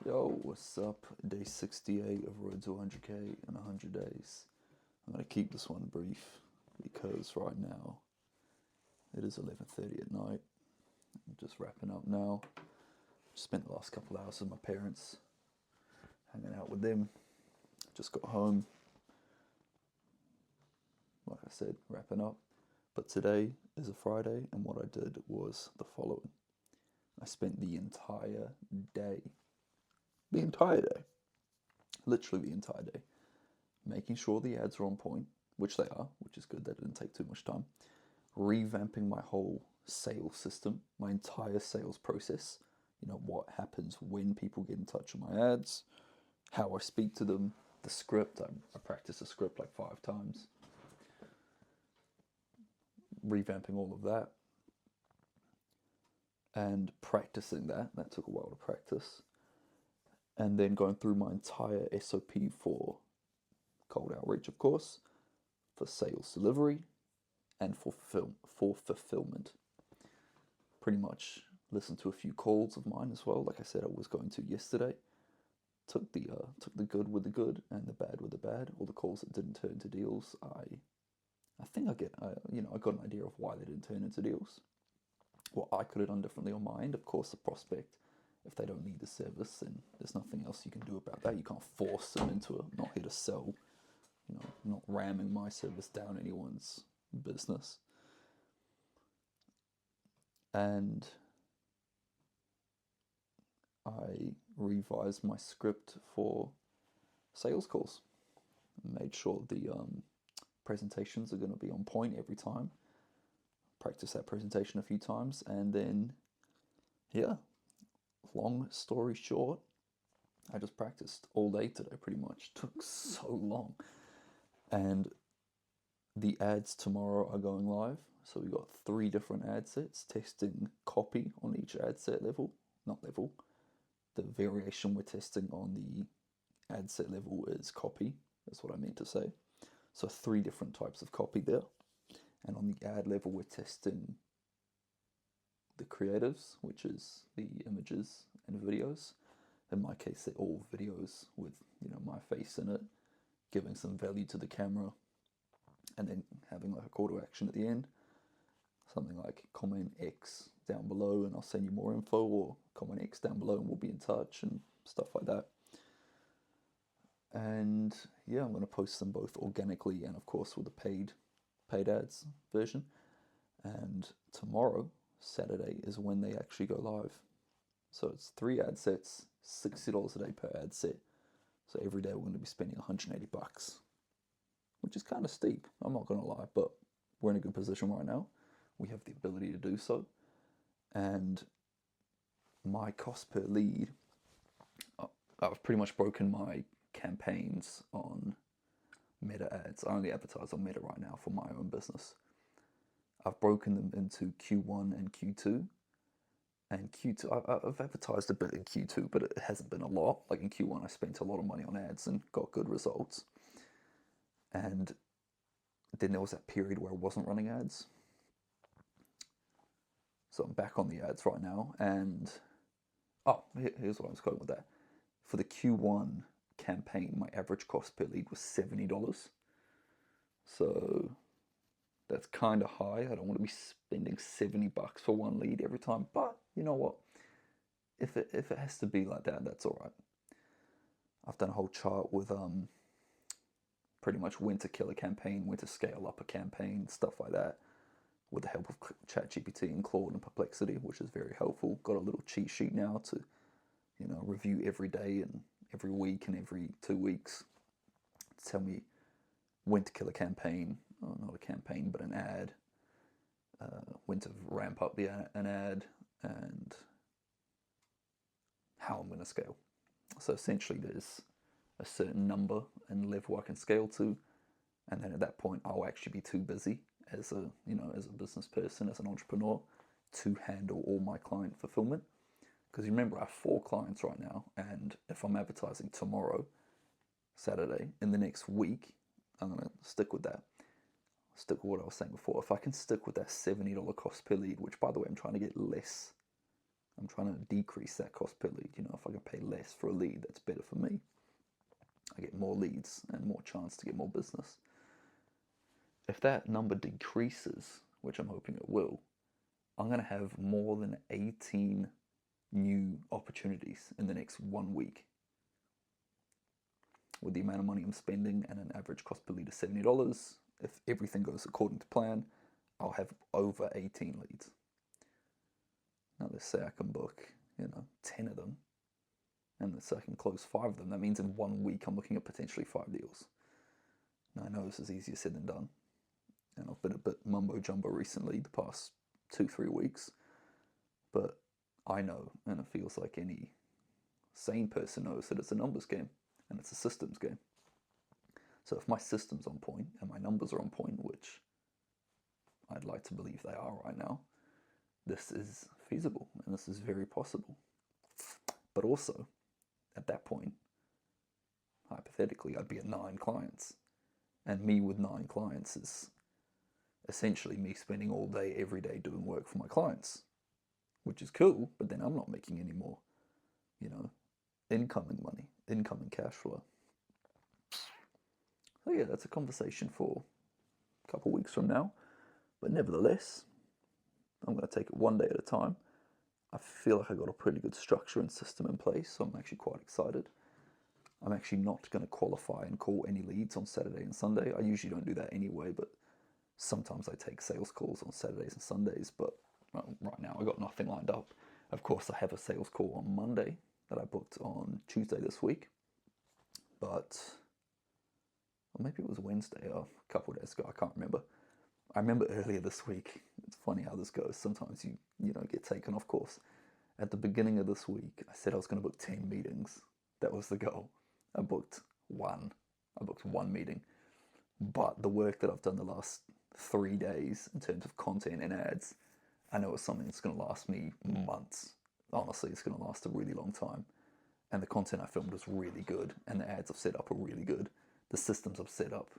Yo, what's up? Day 68 of Road to 100k in 100 days. I'm going to keep this one brief because right now it is 11:30 at night. I'm just wrapping up now. Spent the last couple hours with my parents, hanging out with them. Just got home. Like I said, wrapping up. But today is a Friday, and what I did was the following. I spent the entire day, literally the entire day, making sure the ads are on point, which they are, which is good. That didn't take too much time. Revamping my whole sales system, my entire sales process. You know, what happens when people get in touch with my ads, how I speak to them, the script. I practiced the script like 5 times. Revamping all of that and practicing that. That took a while to practice. And then going through my entire SOP for cold outreach, of course, for sales delivery, and for fulfillment. Pretty much listened to a few calls of mine as well. Like I said, I was going to yesterday. Took the good with the good and the bad with the bad. All the calls that didn't turn into deals, I think I got an idea of why they didn't turn into deals. What I could have done differently on my end. Of course, the prospect, if they don't need the service, then there's nothing else you can do about that. You can't force them into it. I'm not here to sell. Not ramming my service down anyone's business. And I revised my script for sales calls. Made sure the presentations are going to be on point every time. Practice that presentation a few times, and then, yeah, long story short, I just practiced all day today pretty much. Took so long. And the ads tomorrow are going live. So we got 3 different ad sets, testing copy on each ad set level. Not level. The variation we're testing on the ad set level is copy. That's what I meant to say. So 3 different types of copy there. And on the ad level, we're testing the creatives, which is the images and videos. In my case, they're all videos with, my face in it, giving some value to the camera, and then having like a call to action at the end. Something like comment X down below and I'll send you more info, or comment X down below and we'll be in touch, and stuff like that. And yeah, I'm going to post them both organically and of course with the paid ads version. And tomorrow, Saturday, is when they actually go live. So it's 3 ad sets, $60 a day per ad set. So every day we're going to be spending $180, which is kind of steep, I'm not going to lie, but we're in a good position right now. We have the ability to do so. And my cost per lead, I've pretty much broken my campaigns on Meta ads. I only advertise on Meta right now for my own business. I've broken them into Q1 and Q2. And Q2, I've advertised a bit in Q2, but it hasn't been a lot. Like in Q1, I spent a lot of money on ads and got good results. And then there was that period where I wasn't running ads. So I'm back on the ads right now. And, here's what I was going with that. For the Q1 campaign, my average cost per lead was $70. So that's kind of high. I don't want to be spending $70 for one lead every time. But you know what? If it has to be like that, that's all right. I've done a whole chart with pretty much when to kill a campaign, when to scale up a campaign, stuff like that, with the help of ChatGPT and Claude and Perplexity, which is very helpful. Got a little cheat sheet now to, review every day and every week and every 2 weeks to tell me when to kill a campaign, or not a campaign, but an ad, when to ramp up an ad, and how I'm going to scale. So essentially there's a certain number and level I can scale to, and then at that point I'll actually be too busy as a business person, as an entrepreneur, to handle all my client fulfillment. Because remember, I have 4 clients right now, and if I'm advertising tomorrow, Saturday, in the next week, I'm going to stick with that. Stick with what I was saying before. If I can stick with that $70 cost per lead, which by the way, I'm trying to get less I'm trying to decrease that cost per lead. If I can pay less for a lead, that's better for me. I get more leads and more chance to get more business. If that number decreases, which I'm hoping it will, I'm going to have more than 18 new opportunities in the next 1 week. With the amount of money I'm spending and an average cost per lead of $70, if everything goes according to plan, I'll have over 18 leads. Now let's say I can book, 10 of them, and let's say I can close 5 of them. That means in 1 week I'm looking at potentially 5 deals. Now I know this is easier said than done, and I've been a bit mumbo jumbo recently the past 2-3 weeks, but I know, and it feels like any sane person knows, that it's a numbers game and it's a systems game. So if my system's on point and my numbers are on point, which I'd like to believe they are right now, this is feasible and this is very possible. But also, at that point, hypothetically, I'd be at 9 clients. And me with 9 clients is essentially me spending all day, every day doing work for my clients, which is cool, but then I'm not making any more, incoming money, incoming cash flow. So yeah, that's a conversation for a couple weeks from now. But nevertheless, I'm going to take it one day at a time. I feel like I got a pretty good structure and system in place, so I'm actually quite excited. I'm actually not going to qualify and call any leads on Saturday and Sunday. I usually don't do that anyway, but sometimes I take sales calls on Saturdays and Sundays, but right now I got nothing lined up. Of course, I have a sales call on Monday that I booked on Tuesday this week, but or maybe it was Wednesday, a couple of days ago, I can't remember. I remember earlier this week, it's funny how this goes, sometimes you get taken off course. At the beginning of this week, I said I was going to book 10 meetings. That was the goal. I booked one meeting. But the work that I've done the last 3 days in terms of content and ads, I know it's something that's going to last me months. Honestly, it's going to last a really long time. And the content I filmed was really good, and the ads I've set up are really good. The systems I've set up,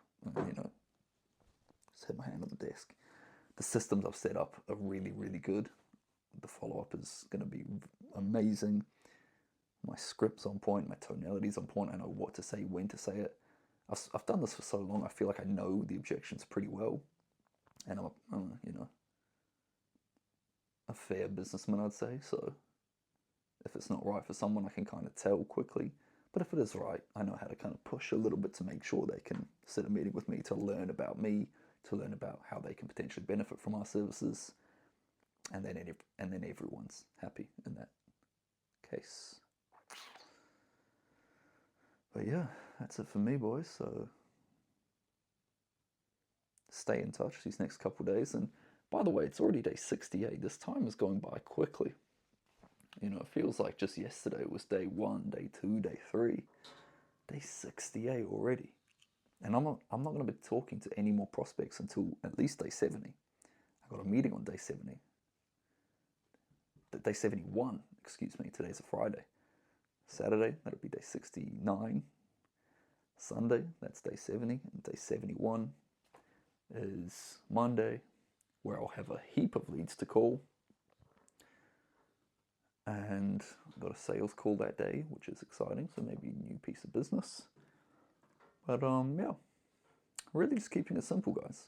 just hit my hand on the desk. The systems I've set up are really, really good. The follow-up is going to be amazing. My script's on point, my tonality's on point. I know what to say, when to say it. I've done this for so long, I feel like I know the objections pretty well. And I'm a fair businessman, I'd say. So if it's not right for someone, I can kind of tell quickly. But if it is right, I know how to kind of push a little bit to make sure they can set a meeting with me to learn about me, to learn about how they can potentially benefit from our services, and then everyone's happy in that case. But yeah, that's it for me, boys. So stay in touch these next couple of days. And by the way, it's already day 68. This time is going by quickly. It feels like just yesterday was day 1, day 2, day 3, day 68 already. And I'm not going to be talking to any more prospects until at least day 70. I got a meeting on day 70. Day 71, excuse me. Today's a Friday. Saturday, that'll be day 69. Sunday, that's day 70. And day 71 is Monday, where I'll have a heap of leads to call. And I've got a sales call that day, which is exciting. So maybe a new piece of business. But yeah, really just keeping it simple, guys.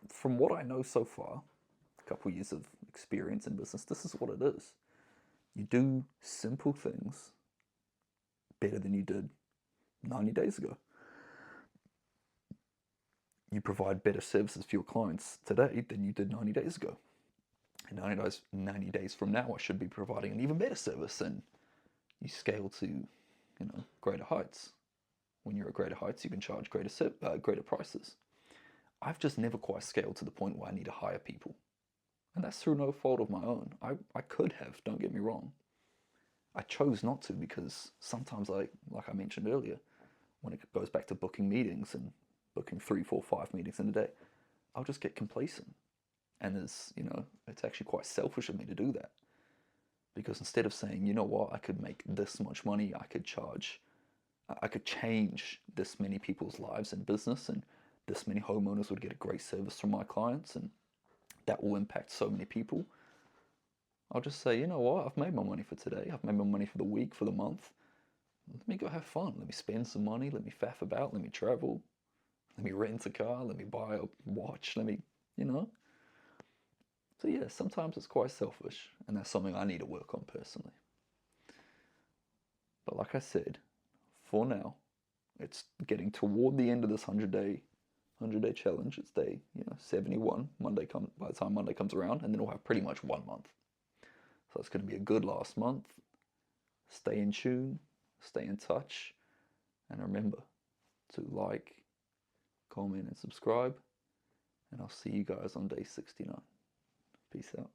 From what I know so far, a couple years of experience in business, this is what it is. You do simple things better than you did 90 days ago. You provide better services for your clients today than you did 90 days ago. And 90 days from now, I should be providing an even better service, and you scale to, greater heights. When you're at greater heights, you can charge greater prices. I've just never quite scaled to the point where I need to hire people. And that's through no fault of my own. I could have, don't get me wrong. I chose not to because sometimes, like I mentioned earlier, when it goes back to booking meetings and booking 3, 4, 5 meetings in a day, I'll just get complacent. And it's actually quite selfish of me to do that. Because instead of saying, you know what, I could make this much money, I could change this many people's lives in business, and this many homeowners would get a great service from my clients, and that will impact so many people. I'll just say, you know what, I've made my money for today, I've made my money for the week, for the month. Let me go have fun. Let me spend some money. Let me faff about. Let me travel. Let me rent a car. Let me buy a watch. Let me, you know. So yeah, sometimes it's quite selfish, and that's something I need to work on personally. But like I said, for now, it's getting toward the end of this 100-day challenge. It's day 71. By the time Monday comes around, and then we'll have pretty much 1 month. So it's going to be a good last month. Stay in tune, stay in touch, and remember to like, comment, and subscribe. And I'll see you guys on day 69. Peace out.